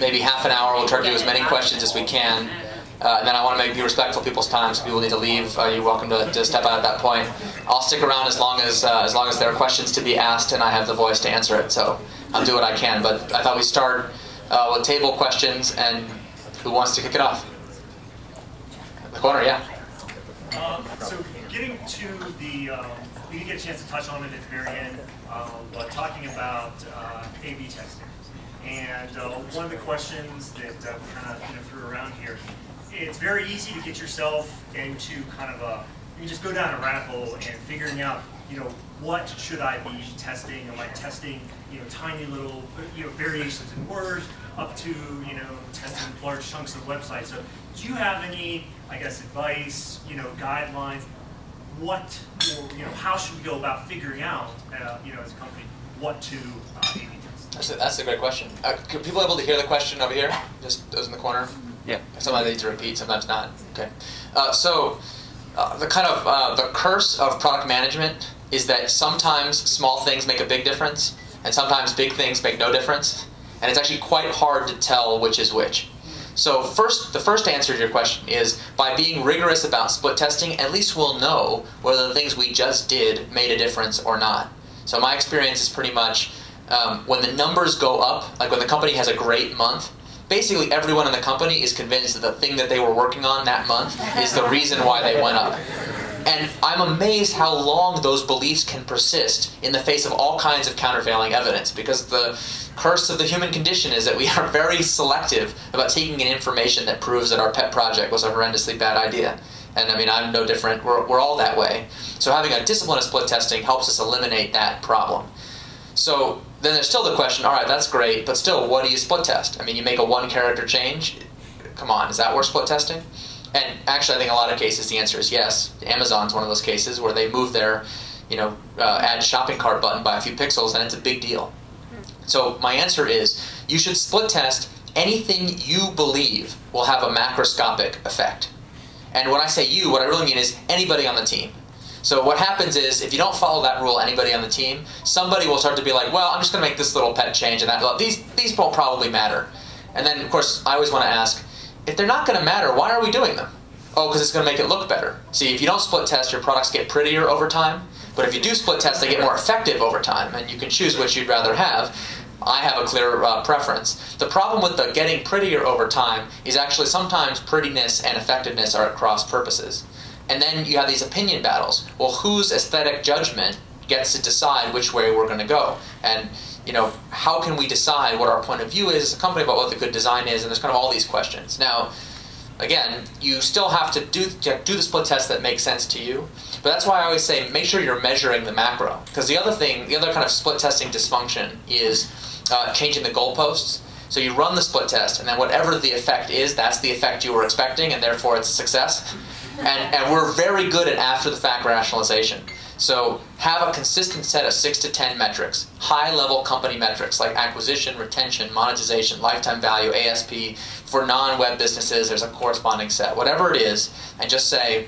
maybe half an hour. We'll try to do as many questions as we can. And then I want to be respectful of people's time, so people need to leave. You're welcome to step out at that point. I'll stick around as long as there are questions to be asked and I have the voice to answer it. So I'll do what I can. But I thought we'd start with table questions, and who wants to kick it off? In the corner, yeah. So getting to the, we didn't get a chance to touch on it at the very end, but talking about A/B testing. And one of the questions that we kind of threw around here, it's very easy to get yourself into kind of a, you just go down a rabbit hole and figuring out, what should I be testing? Am I testing, tiny little, variations in words up to, testing large chunks of websites. So do you have any, I guess, advice, guidelines? What, or, how should we go about figuring out, as a company, what to A/B test? That's a great question. Are people able to hear the question over here? Just those in the corner? Yeah. Sometimes they need to repeat, sometimes not. Okay. The curse of product management is that sometimes small things make a big difference, and sometimes big things make no difference, and it's actually quite hard to tell which is which. So the first answer to your question is, by being rigorous about split testing, at least we'll know whether the things we just did made a difference or not. So my experience is pretty much, when the numbers go up, like when the company has a great month, basically everyone in the company is convinced that the thing that they were working on that month is the reason why they went up. And I'm amazed how long those beliefs can persist in the face of all kinds of countervailing evidence, because the curse of the human condition is that we are very selective about taking in information that proves that our pet project was a horrendously bad idea. And I mean, I'm no different. We're all that way. So having a discipline of split testing helps us eliminate that problem. So then there's still the question, all right, that's great, but still, what do you split test? I mean, you make a one-character change? Come on, is that worth split testing? And actually, I think in a lot of cases, the answer is yes. Amazon's one of those cases where they move their, add shopping cart button by a few pixels, and it's a big deal. So my answer is, you should split test anything you believe will have a macroscopic effect. And when I say you, what I really mean is anybody on the team. So what happens is, if you don't follow that rule, anybody on the team, somebody will start to be like, well, I'm just going to make this little pet change, and that these won't probably matter. And then, of course, I always want to ask, if they're not going to matter, why are we doing them? Oh, because it's going to make it look better. See, if you don't split test, your products get prettier over time. But if you do split test, they get more effective over time, and you can choose which you'd rather have. I have a clear preference. The problem with the getting prettier over time is actually sometimes prettiness and effectiveness are at cross purposes. And then you have these opinion battles. Well, whose aesthetic judgment gets to decide which way we're going to go? And how can we decide what our point of view is as a company about what the good design is? And there's kind of all these questions. Now, again, you still have to do the split test that makes sense to you. But that's why I always say, make sure you're measuring the macro. Because the other kind of split testing dysfunction is changing the goalposts. So you run the split test, and then whatever the effect is, that's the effect you were expecting, and therefore it's a success. And we're very good at after-the-fact rationalization. So have a consistent set of 6 to 10 metrics, high-level company metrics like acquisition, retention, monetization, lifetime value, ASP. For non-web businesses, there's a corresponding set. Whatever it is, and just say,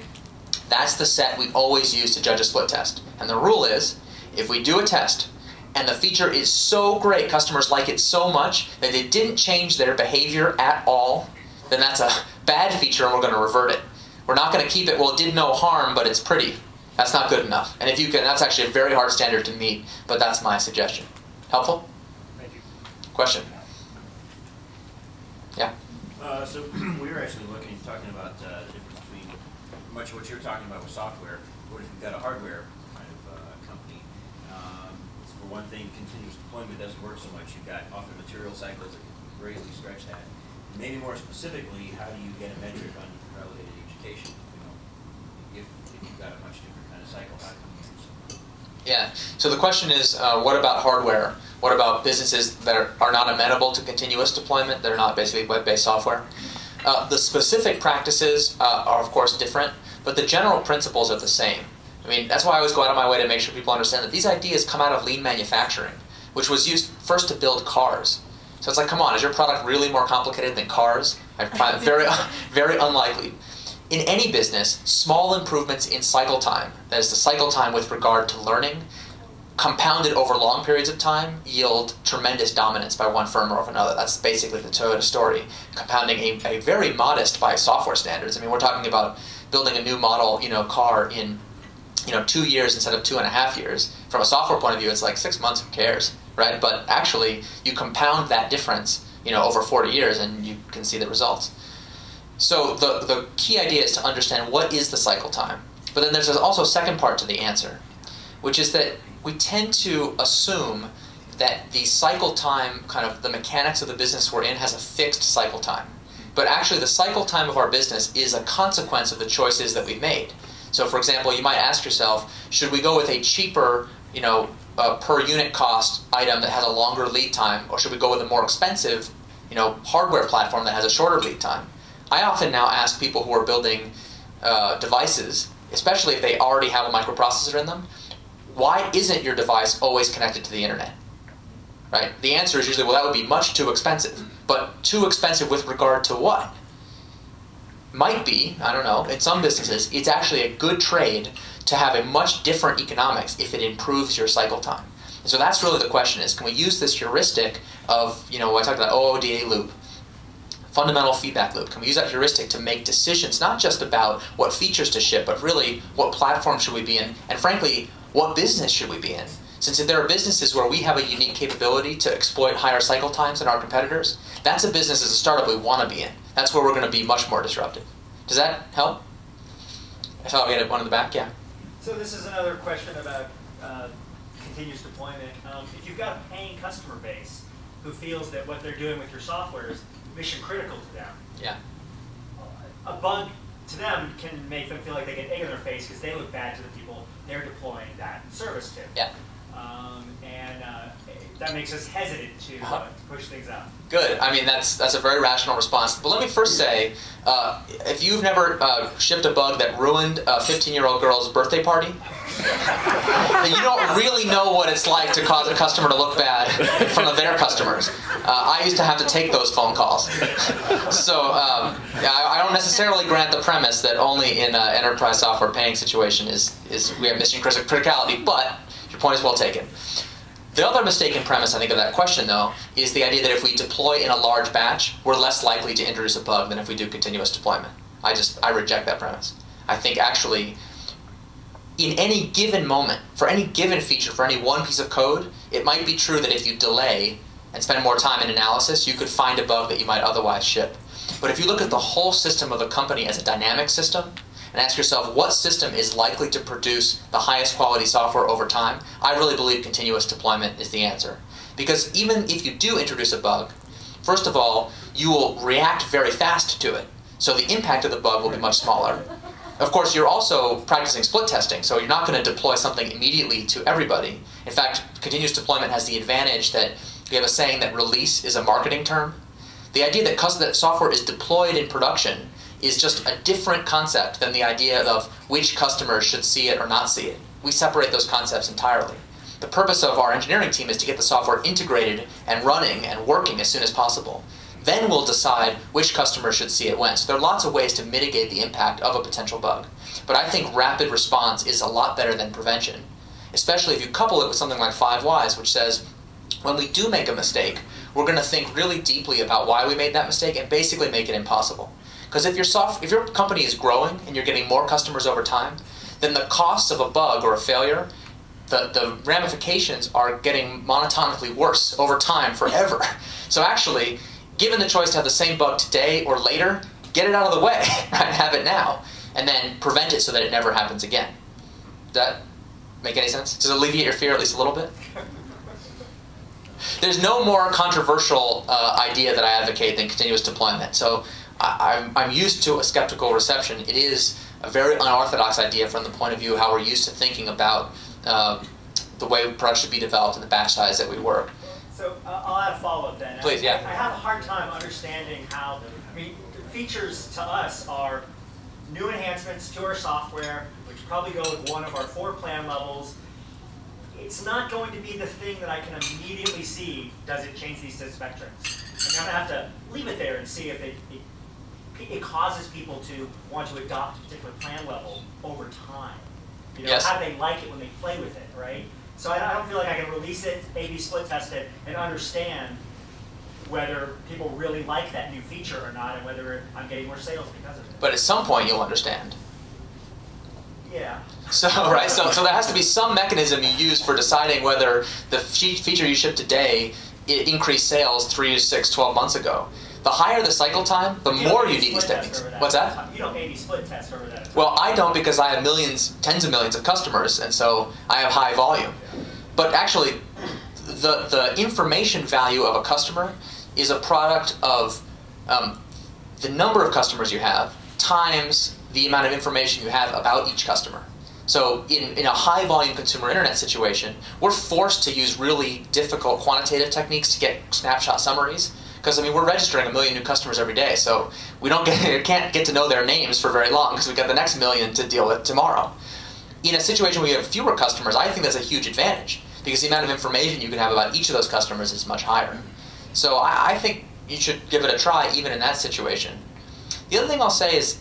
that's the set we always use to judge a split test. And the rule is, if we do a test, and the feature is so great, customers like it so much, that they didn't change their behavior at all, then that's a bad feature and we're going to revert it. We're not going to keep it, well, it did no harm, but it's pretty. That's not good enough. And if you can, that's actually a very hard standard to meet, but that's my suggestion. Helpful? Thank you. Question? Yeah? So we were actually talking about the difference between much of what you're talking about with software. What if you've got a hardware kind of company? For one thing, continuous deployment doesn't work so much. You've got often material cycles that can greatly stretch that. And maybe more specifically, how do you get a metric on relegated education? If you've got a much different kind of cycle, how can you use it? Yeah. So the question is, what about hardware? What about businesses that are not amenable to continuous deployment? They're not basically web-based software. The specific practices are, of course, different, but the general principles are the same. I mean, that's why I always go out of my way to make sure people understand that these ideas come out of lean manufacturing, which was used first to build cars. So it's like, come on, is your product really more complicated than cars? I find it very, very unlikely. In any business, small improvements in cycle time, that is the cycle time with regard to learning, compounded over long periods of time, yield tremendous dominance by one firm over another. That's basically the Toyota story, compounding a very modest, by software standards. I mean, we're talking about building a new model, car in, 2 years instead of 2.5 years. From a software point of view, it's like 6 months, who cares, right? But actually, you compound that difference, over 40 years, and you can see the results. So the key idea is to understand what is the cycle time. But then there's also a second part to the answer, which is that we tend to assume that the cycle time, kind of the mechanics of the business we're in, has a fixed cycle time. But actually the cycle time of our business is a consequence of the choices that we've made. So for example, you might ask yourself, should we go with a cheaper, per unit cost item that has a longer lead time, or should we go with a more expensive, hardware platform that has a shorter lead time? I often now ask people who are building devices, especially if they already have a microprocessor in them, why isn't your device always connected to the internet? Right? The answer is usually, well, that would be much too expensive. But too expensive with regard to what? Might be, I don't know, in some businesses, it's actually a good trade to have a much different economics if it improves your cycle time. And so that's really the question is, can we use this heuristic of, I talked about OODA loop, fundamental feedback loop. Can we use that heuristic to make decisions, not just about what features to ship, but really what platform should we be in, and frankly, what business should we be in? Since if there are businesses where we have a unique capability to exploit higher cycle times than our competitors, that's a business as a startup we want to be in. That's where we're going to be much more disruptive. Does that help? I thought we had one in the back, yeah. So this is another question about continuous deployment. If you've got a paying customer base who feels that what they're doing with your software is mission critical to them, yeah, a bug to them can make them feel like they get egg in their face because they look bad to the people they're deploying that service to. Yeah. And that makes us hesitant to push things out. Good. I mean, that's a very rational response. But let me first say, if you've never shipped a bug that ruined a 15-year-old girl's birthday party, then you don't really know what it's like to cause a customer to look bad in front of their customers. I used to have to take those phone calls. So I don't necessarily grant the premise that only in an enterprise software paying situation is we have mission criticality, but your point is well taken. The other mistaken premise, I think, of that question, though, is the idea that if we deploy in a large batch, we're less likely to introduce a bug than if we do continuous deployment. I reject that premise. I think actually, in any given moment, for any given feature, for any one piece of code, it might be true that if you delay and spend more time in analysis, you could find a bug that you might otherwise ship. But if you look at the whole system of the company as a dynamic system, and ask yourself what system is likely to produce the highest quality software over time, I really believe continuous deployment is the answer. Because even if you do introduce a bug, first of all, you will react very fast to it. So the impact of the bug will be much smaller. Of course, you're also practicing split testing, so you're not going to deploy something immediately to everybody. In fact, continuous deployment has the advantage that we have a saying that release is a marketing term. The idea that software is deployed in production is just a different concept than the idea of which customers should see it or not see it. We separate those concepts entirely. The purpose of our engineering team is to get the software integrated and running and working as soon as possible. Then we'll decide which customers should see it when. So there are lots of ways to mitigate the impact of a potential bug. But I think rapid response is a lot better than prevention, especially if you couple it with something like 5 Whys, which says, when we do make a mistake, we're going to think really deeply about why we made that mistake and basically make it impossible. Because if your company is growing and you're getting more customers over time, then the costs of a bug or a failure, the ramifications are getting monotonically worse over time forever. So actually, given the choice to have the same bug today or later, get it out of the way, right? Have it now, and then prevent it so that it never happens again. Does that make any sense? Does it alleviate your fear at least a little bit? There's no more controversial idea that I advocate than continuous deployment. So I'm used to a skeptical reception. It is a very unorthodox idea from the point of view how we're used to thinking about the way products should be developed and the batch size that we work. So I'll add a follow-up then. Please, yeah. I have a hard time understanding how, features to us are new enhancements to our software, which probably go with one of our 4 plan levels. It's not going to be the thing that I can immediately see, does it change these spectrums? I'm going to have to leave it there and see if it causes people to want to adopt a particular plan level over time. Yes. How do they like it when they play with it, right? So I don't feel like I can release it, A/B split test it, and understand whether people really like that new feature or not, and whether I'm getting more sales because of it. But at some point you'll understand. Yeah. So, right, so there has to be some mechanism you use for deciding whether the feature you ship today it increased sales 3 to 6, 12 months ago. The higher the cycle time, the more you need these techniques. What's that? You don't A/B split test over that. Well, I don't because I have millions, tens of millions of customers, and so I have high volume. But actually, the information value of a customer is a product of the number of customers you have times the amount of information you have about each customer. So in a high volume consumer internet situation, we're forced to use really difficult quantitative techniques to get snapshot summaries. Because I mean, we're registering 1 million new customers every day, so we can't get to know their names for very long because we've got the next million to deal with tomorrow. In a situation where you have fewer customers, I think that's a huge advantage because the amount of information you can have about each of those customers is much higher. So I think you should give it a try even in that situation. The other thing I'll say is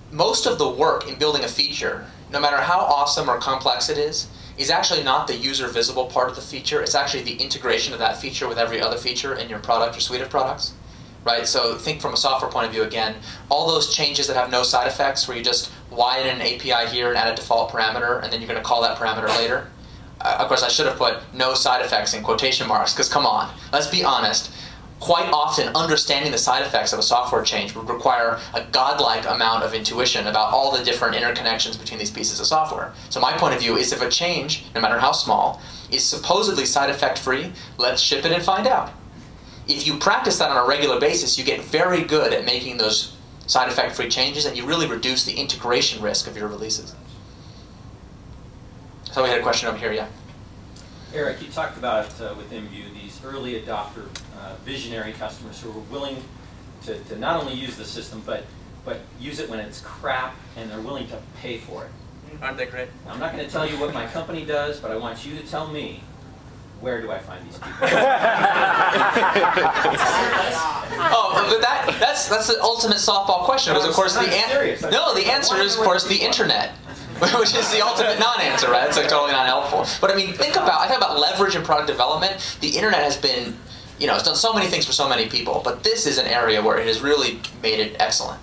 most of the work in building a feature, no matter how awesome or complex it is actually not the user visible part of the feature. It's actually the integration of that feature with every other feature in your product or suite of products. Right? So think from a software point of view again, all those changes that have no side effects where you just widen an API here and add a default parameter and then you're going to call that parameter later. Of course, I should have put no side effects in quotation marks because come on, let's be honest. Quite often, understanding the side effects of a software change would require a godlike amount of intuition about all the different interconnections between these pieces of software. So my point of view is if a change, no matter how small, is supposedly side effect free, let's ship it and find out. If you practice that on a regular basis, you get very good at making those side effect free changes and you really reduce the integration risk of your releases. So we had a question over here, yeah? Eric, you talked about with InView these early adopter visionary customers who are willing to not only use the system, but use it when it's crap and they're willing to pay for it. Aren't they great? Now, I'm not going to tell you what my company does, but I want you to tell me, where do I find these people? Oh, but that's the ultimate softball question. Because of course the answer is of course the internet. Which is the ultimate non-answer, right? It's like totally not helpful. But I mean, I think about leverage in product development. The internet has been, it's done so many things for so many people, but this is an area where it has really made it excellent.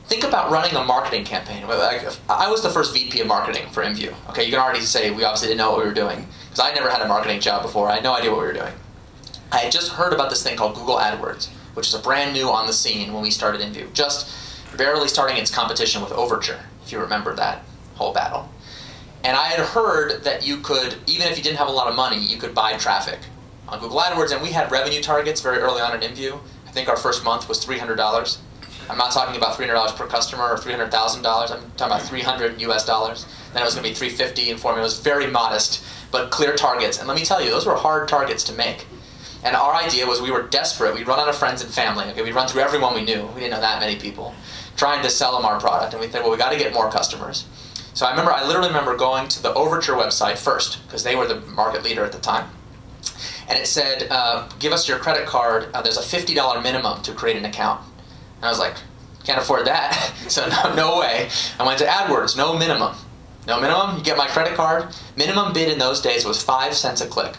Think about running a marketing campaign. Like, I was the first VP of marketing for InView. Okay, you can already say we obviously didn't know what we were doing because I never had a marketing job before. I had no idea what we were doing. I had just heard about this thing called Google AdWords, which is a brand new on the scene when we started InView, just barely starting its competition with Overture, if you remember that whole battle. And I had heard that you could, even if you didn't have a lot of money, you could buy traffic on Google AdWords, and we had revenue targets very early on in InView. I think our first month was $300. I'm not talking about $300 per customer or $300,000. I'm talking about $300 US. Then it was going to be $350 in Formula. It was very modest, but clear targets. And let me tell you, those were hard targets to make. And our idea was we were desperate. We'd run out of friends and family. Okay, we'd run through everyone we knew. We didn't know that many people. Trying to sell them our product. And we thought, well, we got to get more customers. So I literally remember going to the Overture website first, because they were the market leader at the time. And it said, give us your credit card. There's a $50 minimum to create an account. And I was like, can't afford that. So no way. I went to AdWords, no minimum. No minimum, you get my credit card. Minimum bid in those days was 5 cents a click.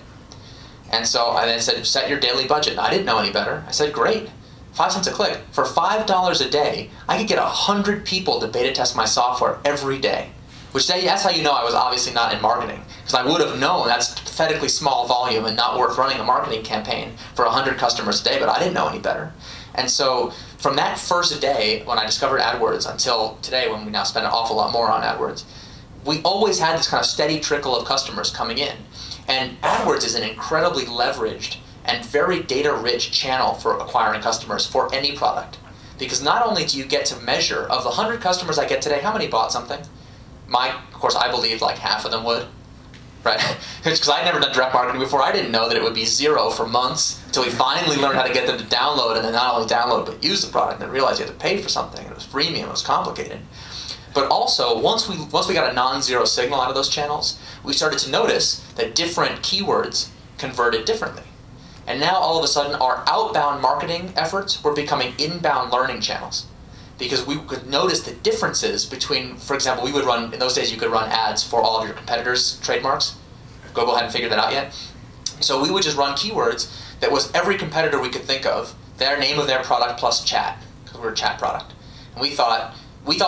And so I then said, set your daily budget. I didn't know any better. I said, great. 5 cents a click. For $5 a day, I could get 100 people to beta test my software every day. That's how you know I was obviously not in marketing. Because I would have known that's pathetically small volume and not worth running a marketing campaign for 100 customers a day, but I didn't know any better. And so from that first day when I discovered AdWords until today when we now spend an awful lot more on AdWords, we always had this kind of steady trickle of customers coming in. And AdWords is an incredibly leveraged and very data-rich channel for acquiring customers for any product. Because not only do you get to measure, of the 100 customers I get today, how many bought something? Of course, I believed like half of them would, right? Because I'd never done direct marketing before. I didn't know that it would be 0 for months until we finally learned how to get them to download, and then not only download but use the product, and then realize you had to pay for something. It was freemium. It was complicated. But also, once we got a non-zero signal out of those channels, we started to notice that different keywords converted differently. And now all of a sudden, our outbound marketing efforts were becoming inbound learning channels. Because we could notice the differences between, for example, in those days you could run ads for all of your competitors' trademarks. Google hadn't figured that out yet. So we would just run keywords that was every competitor we could think of, their name of their product plus chat, because we're a chat product. And we thought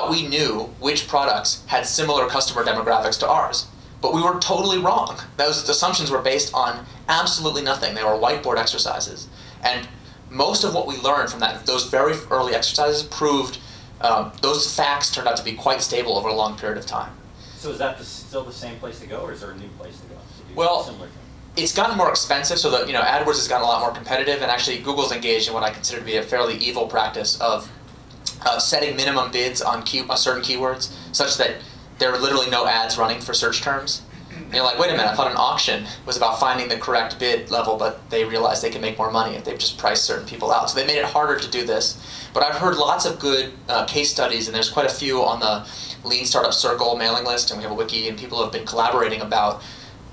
we knew which products had similar customer demographics to ours. But we were totally wrong. Those assumptions were based on absolutely nothing. They were whiteboard exercises. And most of what we learned from those very early exercises proved those facts turned out to be quite stable over a long period of time. So is that still the same place to go, or is there a new place to go? Well, similar thing? It's gotten more expensive, so that AdWords has gotten a lot more competitive, and actually Google's engaged in what I consider to be a fairly evil practice of setting minimum bids on certain keywords, such that there are literally no ads running for search terms. And you're like, wait a minute, I thought an auction was about finding the correct bid level, but they realized they can make more money if they've just priced certain people out. So they made it harder to do this. But I've heard lots of good case studies, and there's quite a few on the Lean Startup Circle mailing list, and we have a wiki, and people have been collaborating about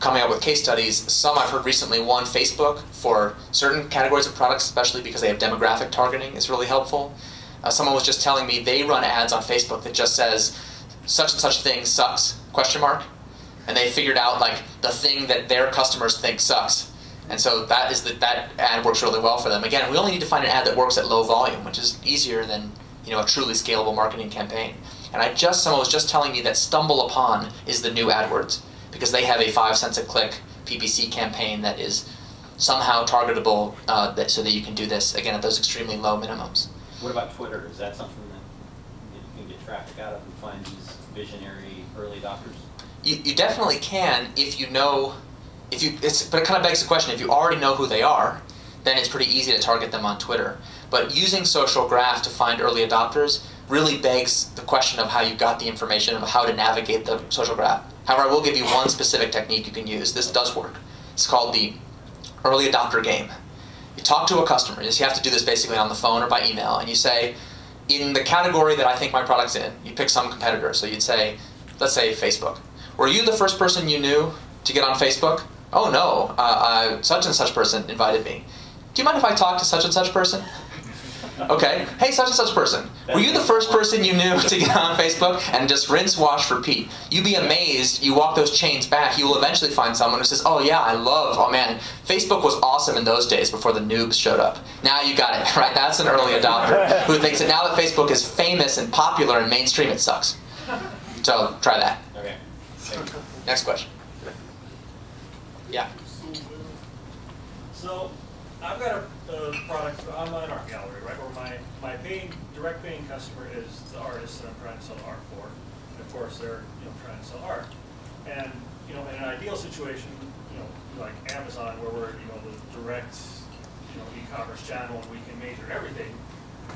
coming up with case studies. Some I've heard recently, one, Facebook, for certain categories of products, especially because they have demographic targeting, is really helpful. Someone was just telling me they run ads on Facebook that just says, such and such thing sucks, question mark. And they figured out like the thing that their customers think sucks. And so that ad works really well for them. Again, we only need to find an ad that works at low volume, which is easier than a truly scalable marketing campaign. And someone was just telling me that Stumble Upon is the new AdWords, because they have a 5 cents a click PPC campaign that is somehow targetable so that you can do this, again, at those extremely low minimums. What about Twitter? Is that something that you can get traffic out of and find these visionary early adopters? You definitely can if you know, but it kind of begs the question, if you already know who they are, then it's pretty easy to target them on Twitter. But using social graph to find early adopters really begs the question of how you got the information, of how to navigate the social graph. However, I will give you one specific technique you can use. This does work. It's called the early adopter game. You talk to a customer. You have to do this basically on the phone or by email, and you say, in the category that I think my product's in, you pick some competitor. So you'd say, let's say Facebook. Were you the first person you knew to get on Facebook? Oh no, such and such person invited me. Do you mind if I talk to such and such person? Okay. Hey, such and such person. Were you the first person you knew to get on Facebook? And just rinse, wash, repeat. You'd be amazed. You walk those chains back, you will eventually find someone who says, oh yeah, oh man, Facebook was awesome in those days before the noobs showed up. Now you got it, right? That's an early adopter who thinks that now that Facebook is famous and popular and mainstream, it sucks. So try that. Okay. Next question. Yeah. So I've got a product, online art gallery, right, where my direct paying customer is the artist that I'm trying to sell art for. And of course they're trying to sell art. And in an ideal situation, like Amazon, where we're the direct e-commerce channel and we can measure everything,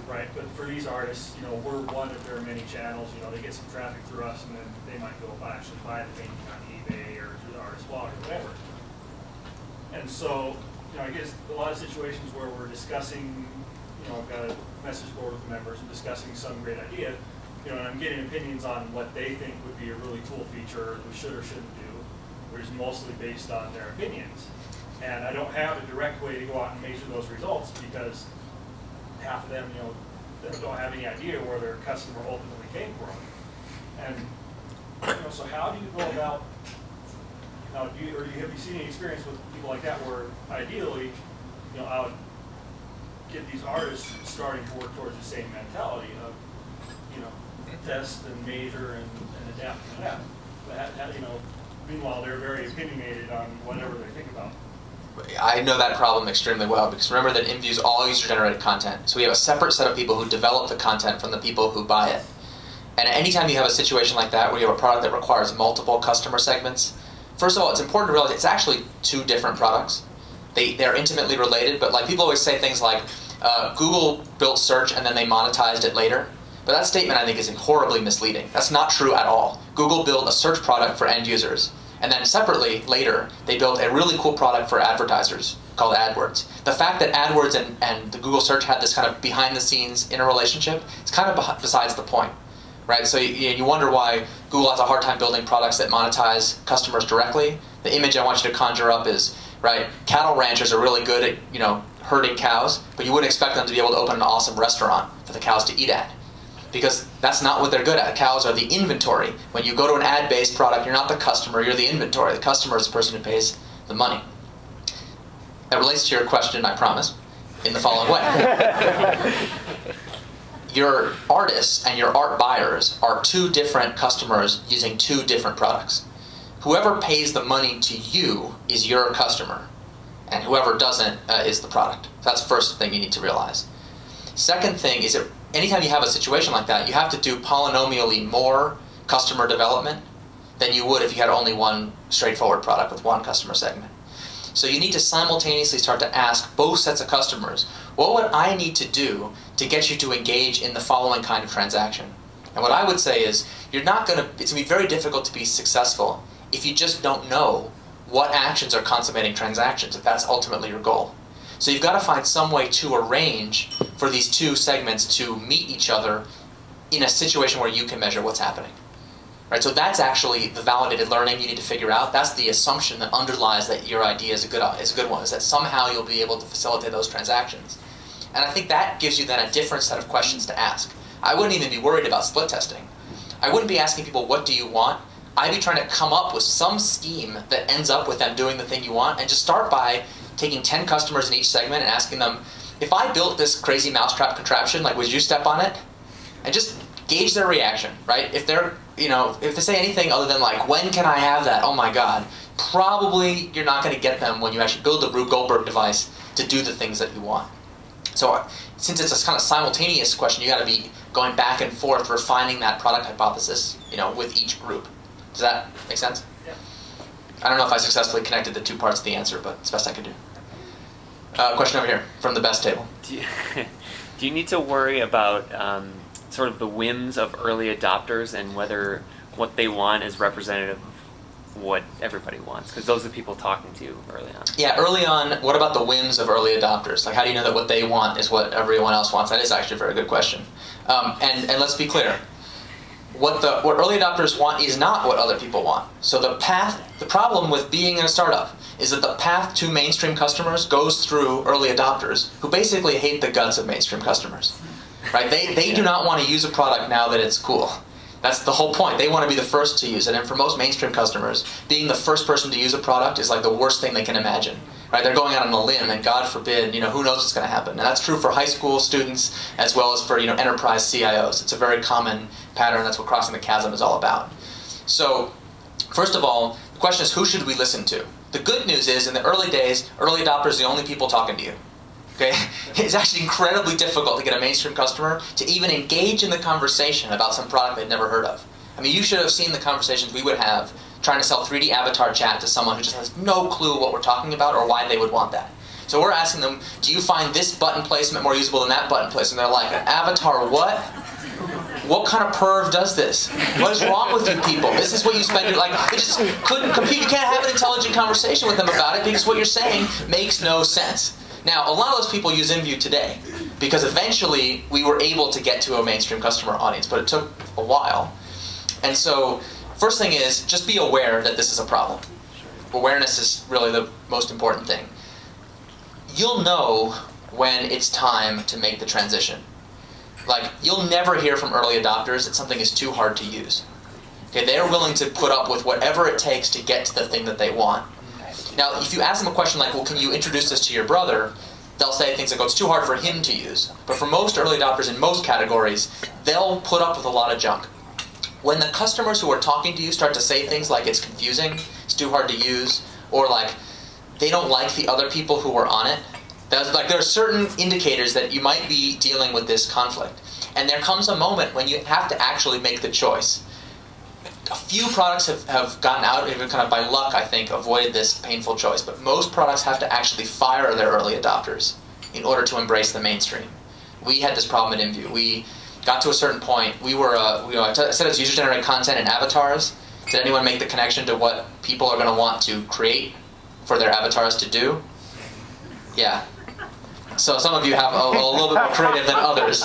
right? But for these artists, we're one of their many channels. They get some traffic through us, and then they might go actually buy the painting on eBay or through the artist blog or whatever. And so, I guess a lot of situations where we're discussing, I've got a message board with the members and discussing some great idea, and I'm getting opinions on what they think would be a really cool feature we should or shouldn't do, which is mostly based on their opinions. And I don't have a direct way to go out and measure those results because half of them, don't have any idea where their customer ultimately came from. And so how do you go about? Have you seen any experience with people like that where ideally, I would get these artists starting to work towards the same mentality of, test and measure and adapt and adapt. But meanwhile they're very opinionated on whatever they think about. I know that problem extremely well, because remember that InView is all user-generated content. So we have a separate set of people who develop the content from the people who buy it. And anytime you have a situation like that where you have a product that requires multiple customer segments, first of all, it's important to realize it's actually two different products. They're intimately related, but people always say things like, Google built search and then they monetized it later. But that statement, I think, is horribly misleading. That's not true at all. Google built a search product for end users. And then separately, later, they built a really cool product for advertisers called AdWords. The fact that AdWords and the Google search had this kind of behind-the-scenes interrelationship is kind of besides the point, right? So you wonder why Google has a hard time building products that monetize customers directly. The image I want you to conjure up is, right, cattle ranchers are really good at, herding cows, but you wouldn't expect them to be able to open an awesome restaurant for the cows to eat at. because that's not what they're good at. Cows are the inventory. When you go to an ad-based product, you're not the customer, you're the inventory. The customer is the person who pays the money. That relates to your question, I promise, in the following way. Your artists and your art buyers are two different customers using two different products. Whoever pays the money to you is your customer, and whoever doesn't is the product. That's the first thing you need to realize. Second thing is that anytime you have a situation like that, you have to do polynomially more customer development than you would if you had only one straightforward product with one customer segment. So you need to simultaneously start to ask both sets of customers, what would I need to do to get you to engage in the following kind of transaction? And what I would say is, it's going to be very difficult to be successful if you just don't know what actions are consummating transactions, if that's ultimately your goal. So you've got to find some way to arrange for these two segments to meet each other in a situation where you can measure what's happening. Right? So that's actually the validated learning you need to figure out. That's the assumption that underlies that your idea is a good one, is that somehow you'll be able to facilitate those transactions. And I think that gives you then a different set of questions to ask. I wouldn't even be worried about split testing. I wouldn't be asking people, what do you want? I'd be trying to come up with some scheme that ends up with them doing the thing you want, and just start by taking 10 customers in each segment and asking them, if I built this crazy mousetrap contraption, like, would you step on it? And just gauge their reaction, right? If they're, if they say anything other than like, when can I have that? Oh my God. Probably you're not going to get them when you actually build the Rube Goldberg device to do the things that you want. So since it's a kind of simultaneous question, you got to be going back and forth, refining that product hypothesis, with each group. Does that make sense? Yeah. I don't know if I successfully connected the two parts of the answer, but it's the best I could do. Question over here from the best table. Do you need to worry about sort of the whims of early adopters and whether what they want is representative of what everybody wants? Because those are the people talking to you early on. Yeah, early on, what about the whims of early adopters? Like, how do you know that what they want is what everyone else wants? That is actually a very good question. And let's be clear. What early adopters want is not what other people want. So the problem with being in a startup is that the path to mainstream customers goes through early adopters who basically hate the guts of mainstream customers. Right? They do not want to use a product now that it's cool. That's the whole point. They want to be the first to use it. And for most mainstream customers, being the first person to use a product is like the worst thing they can imagine. Right? They're going out on a limb, and God forbid, who knows what's going to happen. And that's true for high school students as well as for enterprise CIOs. It's a very common pattern. That's what Crossing the Chasm is all about. So, first of all, the question is, who should we listen to? The good news is, in the early days, early adopters are the only people talking to you. Okay? It's actually incredibly difficult to get a mainstream customer to even engage in the conversation about some product they've never heard of. I mean, you should have seen the conversations we would have trying to sell 3D avatar chat to someone who just has no clue what we're talking about or why they would want that. So we're asking them, do you find this button placement more usable than that button placement? And they're like, avatar what? What kind of perv does this? What is wrong with you people? This is what you spend your, they just couldn't compute. You can't have an intelligent conversation with them about it because what you're saying makes no sense. Now, a lot of those people use InView today because eventually we were able to get to a mainstream customer audience, but it took a while. And so, first thing is, just be aware that this is a problem. Awareness is really the most important thing. You'll know when it's time to make the transition. Like, you'll never hear from early adopters that something is too hard to use. Okay, they're willing to put up with whatever it takes to get to the thing that they want. Now, if you ask them a question like, well, can you introduce this to your brother? They'll say things like, oh, it's too hard for him to use. But for most early adopters in most categories, they'll put up with a lot of junk. When the customers who are talking to you start to say things like it's confusing, it's too hard to use, or like they don't like the other people who are on it, there are certain indicators that you might be dealing with this conflict. And there comes a moment when you have to actually make the choice. A few products have gotten out, even kind of by luck, I think, avoided this painful choice. But most products have to actually fire their early adopters in order to embrace the mainstream. We had this problem at InView. We got to a certain point. I said it's user-generated content and avatars. Did anyone make the connection to what people are going to want to create for their avatars to do? Yeah. So some of you have a little bit more creative than others.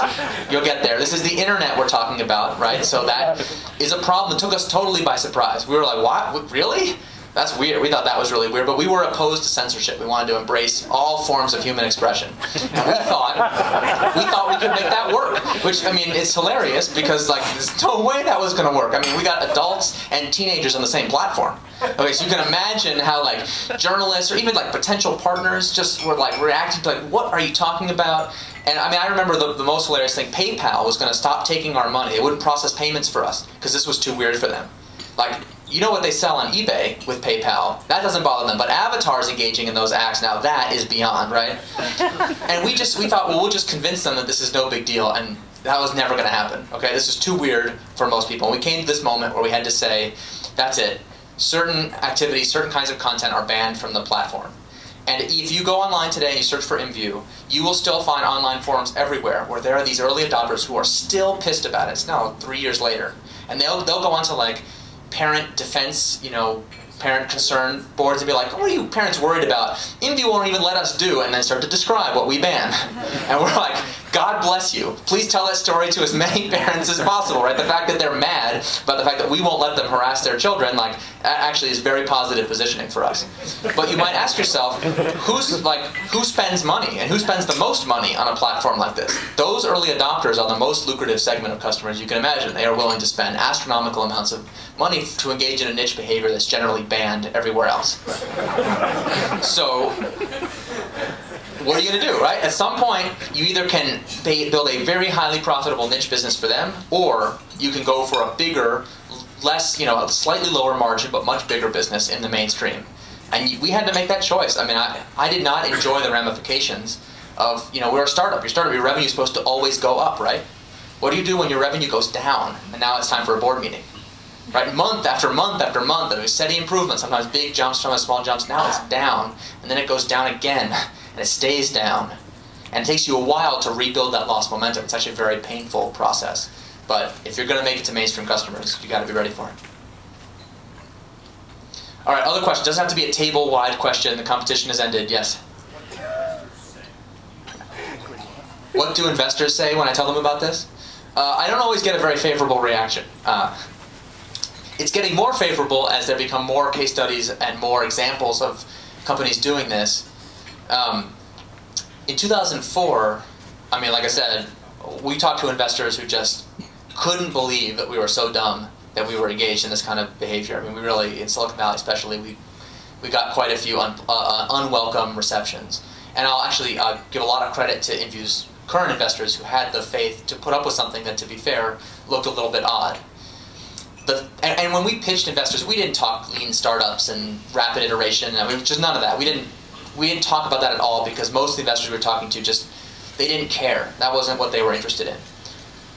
You'll get there. This is the internet we're talking about, right? So that is a problem that took us totally by surprise. We were like, what? Really? That's weird. We thought that was really weird, but we were opposed to censorship. We wanted to embrace all forms of human expression. And we thought we could make that work, which, I mean, it's hilarious because, like, there's no way that was going to work. I mean, we got adults and teenagers on the same platform. Okay, so you can imagine how, like, journalists or even, like, potential partners just were, like, reacting to, like, what are you talking about? And, I mean, I remember the most hilarious thing. PayPal was going to stop taking our money. They wouldn't process payments for us because this was too weird for them. Like, you know what they sell on eBay with PayPal? That doesn't bother them, but avatars engaging in those acts, now that is beyond, right? And we thought, well, we'll just convince them that this is no big deal, and that was never going to happen. Okay, this is too weird for most people. And we came to this moment where we had to say, that's it. Certain activities, certain kinds of content are banned from the platform. And if you go online today and you search for InView, you will still find online forums everywhere where there are these early adopters who are still pissed about it. It's now 3 years later. And they'll go on to, like, parent defense, you know, parent concern boards and be like, what are you parents worried about? InView won't even let us do, and then start to describe what we ban. And we're like, God bless you. Please tell that story to as many parents as possible, right? The fact that they're mad about the fact that we won't let them harass their children, like, actually is very positive positioning for us. But you might ask yourself, who spends money and who spends the most money on a platform like this? Those early adopters are the most lucrative segment of customers you can imagine. They are willing to spend astronomical amounts of money to engage in a niche behavior that's generally banned everywhere else. So, what are you going to do, right? At some point, you either can build a very highly profitable niche business for them, or you can go for a bigger, less, you know, a slightly lower margin, but much bigger business in the mainstream. And we had to make that choice. I mean, I did not enjoy the ramifications of, you know, we're a startup. Your revenue is supposed to always go up, right? What do you do when your revenue goes down, and now it's time for a board meeting? Right, month after month after month, and steady improvement, sometimes big jumps, sometimes small jumps. Now it's down, and then it goes down again, and it stays down. And it takes you a while to rebuild that lost momentum. It's actually a very painful process. But if you're going to make it to mainstream customers, you got to be ready for it. All right, other questions. Doesn't have to be a table-wide question. The competition has ended. Yes? What do investors say when I tell them about this? I don't always get a very favorable reaction. It's getting more favorable as there become more case studies and more examples of companies doing this. In 2004, I mean, like I said, we talked to investors who just couldn't believe that we were so dumb that we were engaged in this kind of behavior. I mean, we really, in Silicon Valley especially, we got quite a few unwelcome receptions. And I'll actually give a lot of credit to InView's current investors who had the faith to put up with something that, to be fair, looked a little bit odd. And when we pitched investors, we didn't talk lean startups and rapid iteration. I mean, just none of that. We didn't talk about that at all because most of the investors we were talking to they didn't care. That wasn't what they were interested in.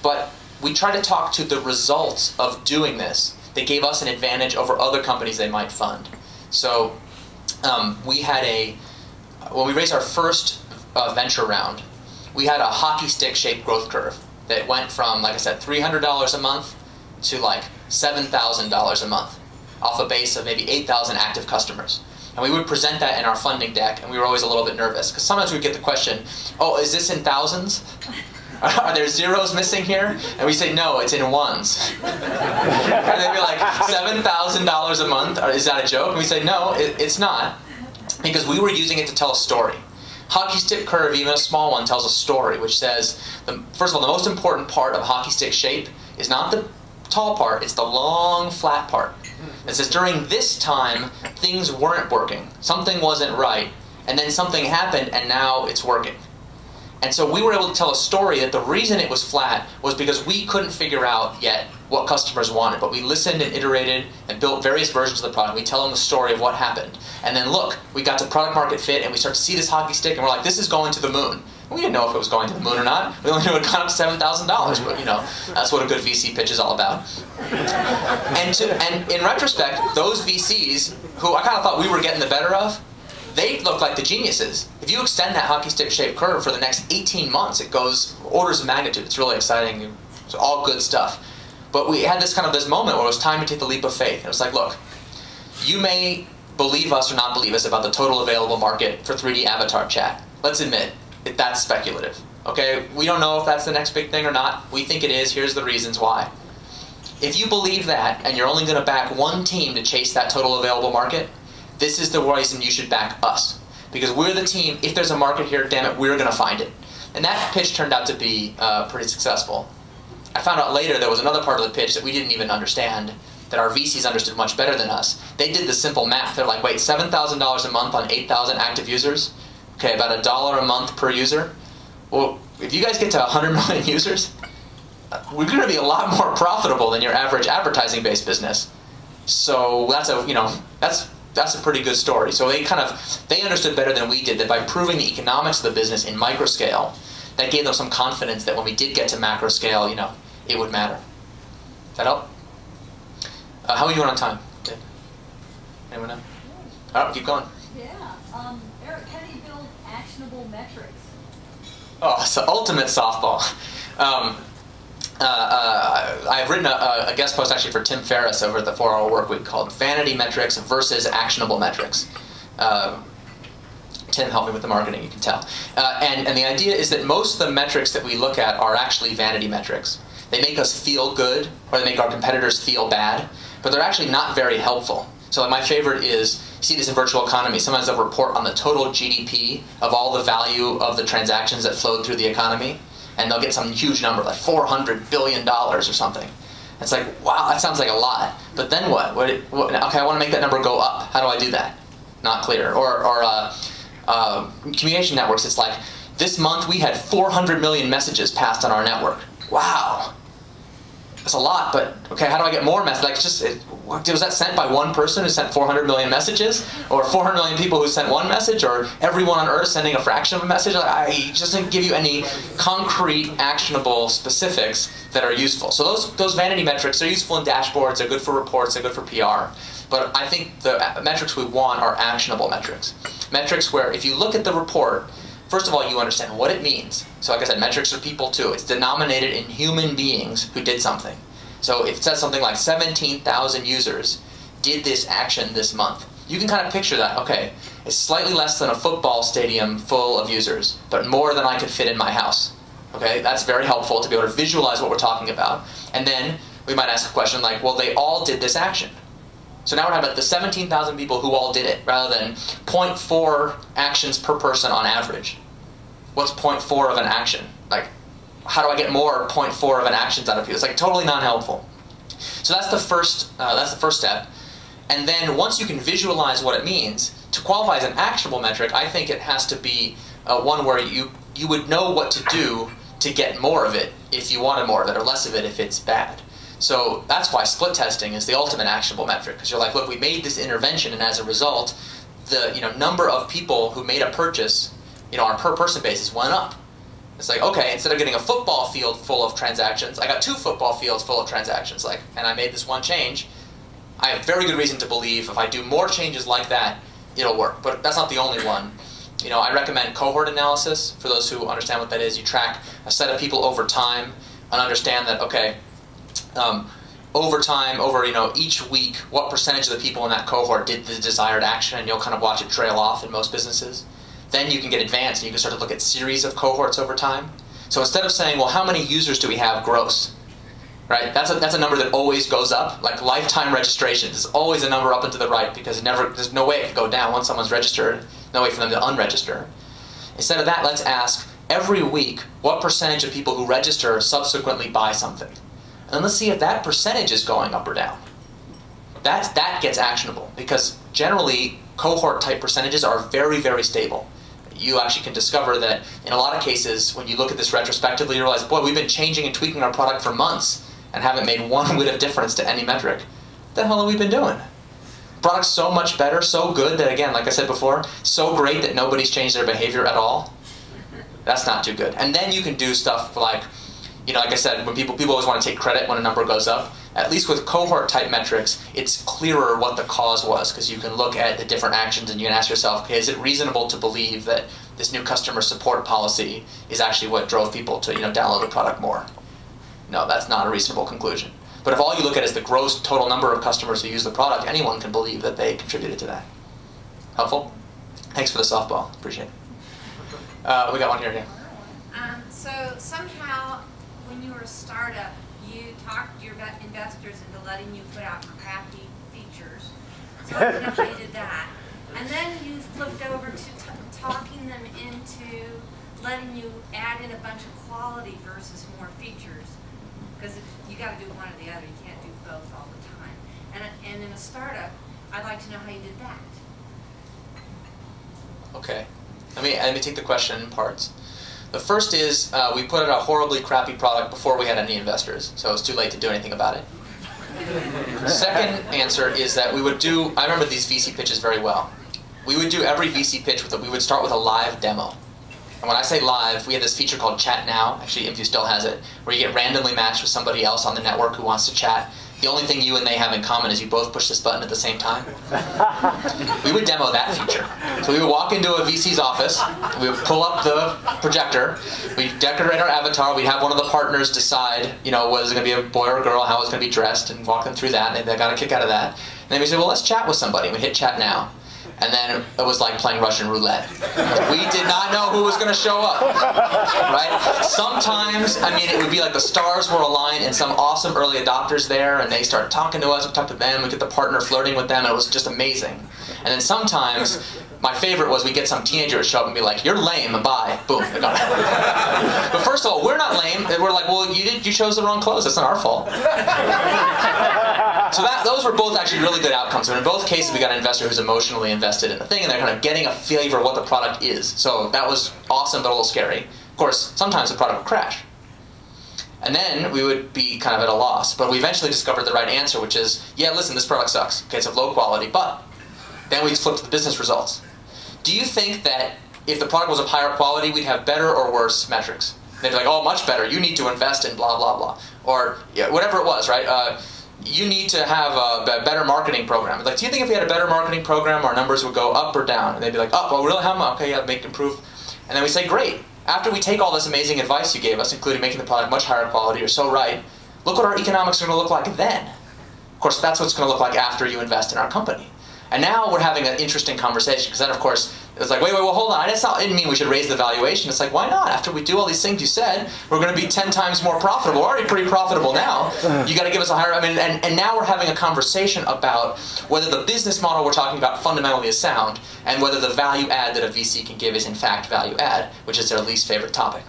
But we tried to talk to the results of doing this. They gave us an advantage over other companies they might fund. So we had when we raised our first venture round, we had a hockey stick shaped growth curve that went from, like I said, $300 a month to like $7,000 a month off a base of maybe 8,000 active customers. And we would present that in our funding deck, and we were always a little bit nervous because sometimes we'd get the question, oh, is this in thousands? Are there zeros missing here? And we say, no, it's in ones. And they'd be like, $7,000 a month? Is that a joke? And we say, no, it's not, because we were using it to tell a story. Hockey stick curve, even a small one, tells a story, which says, first of all, the most important part of hockey stick shape is not the tall part, it's the long, flat part. It says during this time, things weren't working. Something wasn't right. And then something happened, and now it's working. And so we were able to tell a story that the reason it was flat was because we couldn't figure out yet what customers wanted. But we listened and iterated and built various versions of the product. We tell them the story of what happened. And then look, we got to product market fit, and we start to see this hockey stick, and we're like, this is going to the moon. We didn't know if it was going to the moon or not. We only knew it got up to $7,000, but you know, that's what a good VC pitch is all about. And in retrospect, those VCs, who I kind of thought we were getting the better of, they look like the geniuses. If you extend that hockey stick shaped curve for the next 18 months, it goes orders of magnitude. It's really exciting. It's all good stuff. But we had this moment where it was time to take the leap of faith. It was like, look, you may believe us or not believe us about the total available market for 3D avatar chat. Let's admit, that's speculative. Okay, we don't know if that's the next big thing or not. We think it is. Here's the reasons why. If you believe that, and you're only going to back one team to chase that total available market, this is the reason you should back us. Because we're the team, if there's a market here, damn it, we're going to find it. And that pitch turned out to be pretty successful. I found out later there was another part of the pitch that we didn't even understand, that our VCs understood much better than us. They did the simple math. They're like, wait, $7,000 a month on 8,000 active users? Okay, about $1 a month per user. Well, if you guys get to 100 million users, we're going to be a lot more profitable than your average advertising-based business. So that's a pretty good story. So they understood better than we did that by proving the economics of the business in micro scale, that gave them some confidence that when we did get to macro scale, it would matter. Does that help? How are you doing on time? Good. Anyone know? All right, keep going. Yeah. Eric, how do you build actionable metrics? Oh, it's the ultimate softball. I've written a guest post actually for Tim Ferriss over at the 4-Hour Workweek called Vanity Metrics versus Actionable Metrics. Tim helped me with the marketing, you can tell. And the idea is that most of the metrics that we look at are actually vanity metrics. They make us feel good, or they make our competitors feel bad, but they're actually not very helpful. So like my favorite is, you see this in virtual economy, sometimes they'll report on the total GDP of all the value of the transactions that flowed through the economy, and they'll get some huge number, like $400 billion or something. It's like, wow, that sounds like a lot. But then what? Okay, I want to make that number go up. How do I do that? Not clear. Or communication networks, it's like, this month we had 400 million messages passed on our network. Wow. That's a lot, but okay, how do I get more messages? Like, was that sent by one person who sent 400 million messages? Or 400 million people who sent one message? Or everyone on Earth sending a fraction of a message? I just didn't give you any concrete, actionable specifics that are useful. So those vanity metrics are useful in dashboards, they're good for reports, they're good for PR. But I think the metrics we want are actionable metrics. Metrics where if you look at the report, first of all, you understand what it means. So like I said, metrics are people too. It's denominated in human beings who did something. So if it says something like 17,000 users did this action this month, you can kind of picture that. Okay, it's slightly less than a football stadium full of users, but more than I could fit in my house. Okay, that's very helpful to be able to visualize what we're talking about. And then we might ask a question like, well, they all did this action. So now we're talking about the 17,000 people who all did it, rather than 0.4 actions per person on average. What's 0.4 of an action? Like, how do I get more 0.4 of an actions out of people? It's like totally non-helpful. So that's the first step. And then once you can visualize what it means, to qualify as an actionable metric, I think it has to be one where you would know what to do to get more of it if you wanted more of it, or less of it if it's bad. So that's why split testing is the ultimate actionable metric, because you're like, look, we made this intervention, and as a result, the number of people who made a purchase, on a per person basis went up. It's like, okay, instead of getting a football field full of transactions, I got 2 football fields full of transactions, and I made this one change. I have very good reason to believe if I do more changes like that, it'll work. But that's not the only one. I recommend cohort analysis. For those who understand what that is, you track a set of people over time and understand that, okay, over time, over each week, what percentage of the people in that cohort did the desired action, and you'll kind of watch it trail off in most businesses. Then you can get advanced, and you can start to look at series of cohorts over time. So instead of saying, well, how many users do we have gross? Right? That's a number that always goes up. Like lifetime registrations is always a number up and to the right, because there's no way it could go down once someone's registered. No way for them to unregister. Instead of that, let's ask every week what percentage of people who register subsequently buy something. And let's see if that percentage is going up or down. That gets actionable, because generally cohort type percentages are very, very stable. You actually can discover that in a lot of cases, when you look at this retrospectively, you realize, boy, we've been changing and tweaking our product for months and haven't made one whit of difference to any metric. What the hell have we been doing? Product's so much better, so good that, again, like I said before, so great that nobody's changed their behavior at all. That's not too good. And then you can do stuff like, like I said, when people always want to take credit when a number goes up. At least with cohort type metrics, it's clearer what the cause was, because you can look at the different actions and you can ask yourself, okay, is it reasonable to believe that this new customer support policy is actually what drove people to download the product more? No, that's not a reasonable conclusion. But if all you look at is the gross total number of customers who use the product, anyone can believe that they contributed to that. Helpful? Thanks for the softball. Appreciate it. We got one here, yeah. So somehow, when you were a startup, you talked your investors into letting you put out crappy features. So I don't know how you did that. And then you flipped over to talking them into letting you add in a bunch of quality versus more features. Because you got to do one or the other. You can't do both all the time. And in a startup, I'd like to know how you did that. Okay. Let me take the question in parts. The first is we put out a horribly crappy product before we had any investors, so it was too late to do anything about it. The second answer is that we would do, I remember these VC pitches very well. We would do every VC pitch we would start with a live demo. And when I say live, we had this feature called Chat Now, actually IMVU still has it, where you get randomly matched with somebody else on the network who wants to chat. The only thing you and they have in common is you both push this button at the same time. We would demo that feature. So we would walk into a VC's office, we would pull up the projector, we'd decorate our avatar, we'd have one of the partners decide, was it going to be a boy or a girl, how it was going to be dressed, and walk them through that, and they got a kick out of that. And then we said, well, let's chat with somebody. We hit Chat Now. And then it was like playing Russian roulette. We did not know who was going to show up, right? Sometimes, it would be like the stars were aligned and some awesome early adopters there, and they start talking to us, we talk to them, we get the partner flirting with them, and it was just amazing. And then sometimes, my favorite was we get some teenager to show up and be like, you're lame, bye, boom, they're gone. But first of all, we're not lame. We're like, well, you chose the wrong clothes, that's not our fault. So those were both actually really good outcomes. And in both cases, we got an investor who's emotionally invested in the thing, and they're kind of getting a flavor of what the product is. So that was awesome, but a little scary. Of course, sometimes the product would crash. And then we would be kind of at a loss. But we eventually discovered the right answer, which is, yeah, listen, this product sucks. Okay, it's of low quality, but then we flip to the business results. Do you think that if the product was of higher quality, we'd have better or worse metrics? They'd be like, oh, much better. You need to invest in blah, blah, blah. Or whatever it was, right? You need to have a better marketing program. Like, do you think if we had a better marketing program, our numbers would go up or down? And they'd be like, oh, well, really? How much? Okay, yeah, improve. And then we say, great. After we take all this amazing advice you gave us, including making the product much higher quality, you're so right, look what our economics are going to look like then. Of course, that's what it's going to look like after you invest in our company. And now we're having an interesting conversation, because then, of course, it was like, wait, well, hold on. I didn't mean we should raise the valuation. It's like, why not? After we do all these things you said, we're going to be 10 times more profitable. We're already pretty profitable now. You got to give us a higher, and now we're having a conversation about whether the business model we're talking about fundamentally is sound, and whether the value add that a VC can give is in fact value add, which is their least favorite topic.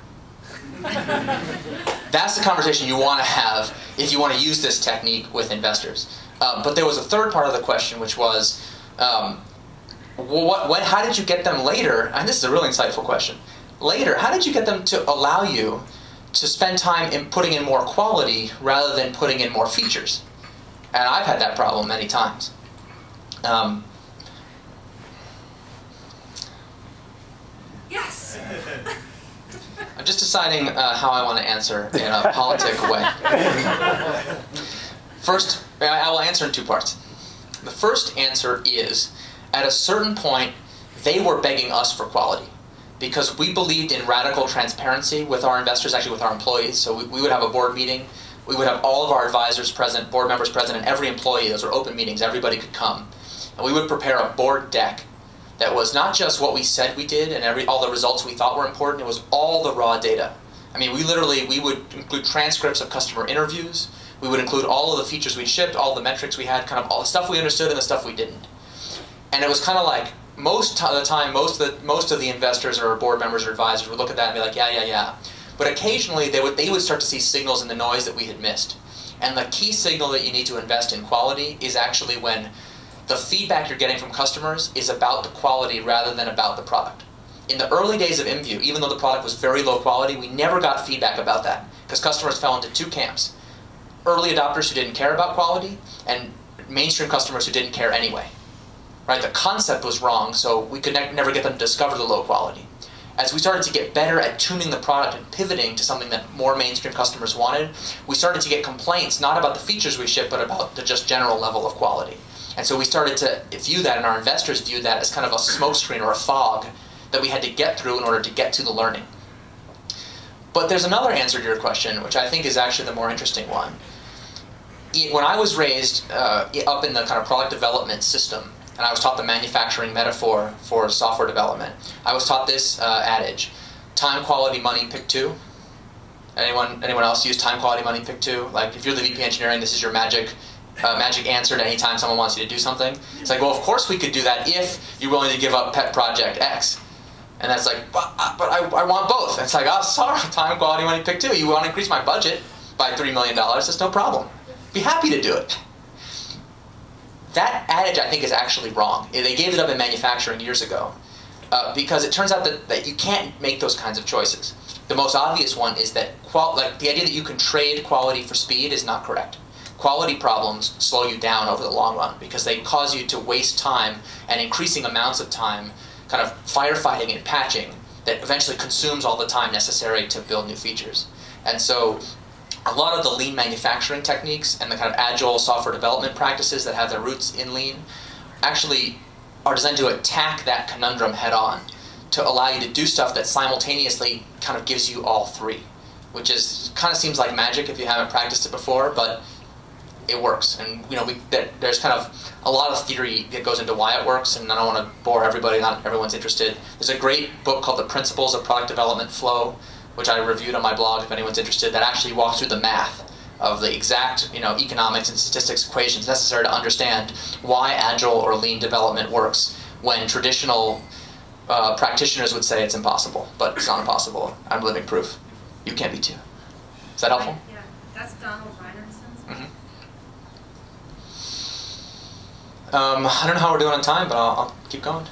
That's the conversation you want to have if you want to use this technique with investors. But there was a third part of the question, which was, how did you get them later, and this is a really insightful question, later, how did you get them to allow you to spend time in putting in more quality rather than putting in more features? And I've had that problem many times. Yes. I'm just deciding how I want to answer in a politic way. First, I will answer in two parts. The first answer is, at a certain point, they were begging us for quality, because we believed in radical transparency with our investors, actually with our employees. So we would have a board meeting, we would have all of our advisors present, board members present, and every employee. Those were open meetings, everybody could come. And we would prepare a board deck that was not just what we said we did and all the results we thought were important, it was all the raw data. We would include transcripts of customer interviews, we would include all of the features we shipped, all the metrics we had, kind of all the stuff we understood and the stuff we didn't. And it was kind of like, most of the time, most of the investors or board members or advisors would look at that and be like, yeah. But occasionally, they would start to see signals in the noise that we had missed. And the key signal that you need to invest in quality is actually when the feedback you're getting from customers is about the quality rather than about the product. In the early days of IMVU, even though the product was very low quality, we never got feedback about that, because customers fell into two camps. Early adopters who didn't care about quality, and mainstream customers who didn't care anyway. Right? The concept was wrong, so we could never get them to discover the low quality. As we started to get better at tuning the product and pivoting to something that more mainstream customers wanted, we started to get complaints, not about the features we ship, but about the just general level of quality. And so we started to view that, and our investors viewed that as kind of a smokescreen or a fog that we had to get through in order to get to the learning. But there's another answer to your question, which I think is actually the more interesting one. When I was raised up in the kind of product development system, and I was taught the manufacturing metaphor for software development, I was taught this adage: time, quality, money, pick two. Anyone else use time, quality, money, pick two? Like if you're the VP engineering, this is your magic answer to any time someone wants you to do something. It's like, well, of course we could do that if you're willing to give up pet project X. And that's like, but I want both. It's like, oh, sorry, time, quality, money, pick two. You want to increase my budget by $3 million, that's no problem. Be happy to do it. That adage, I think, is actually wrong. They gave it up in manufacturing years ago because it turns out that you can't make those kinds of choices. The most obvious one is that the idea that you can trade quality for speed is not correct. Quality problems slow you down over the long run because they cause you to waste time and increasing amounts of time kind of firefighting and patching that eventually consumes all the time necessary to build new features. And so a lot of the lean manufacturing techniques and the kind of agile software development practices that have their roots in lean actually are designed to attack that conundrum head on, to allow you to do stuff that simultaneously kind of gives you all three, which is kind of seems like magic if you haven't practiced it before, but it works. And there's kind of a lot of theory that goes into why it works, and I don't want to bore everybody, not everyone's interested. There's a great book called The Principles of Product Development Flow, which I reviewed on my blog if anyone's interested, that actually walks through the math of the exact economics and statistics equations necessary to understand why agile or lean development works when traditional practitioners would say it's impossible, but it's not impossible. I'm living proof. You can be too. Is that helpful? Yeah, that's Donald Reinerson's. I don't know how we're doing on time, but I'll keep going.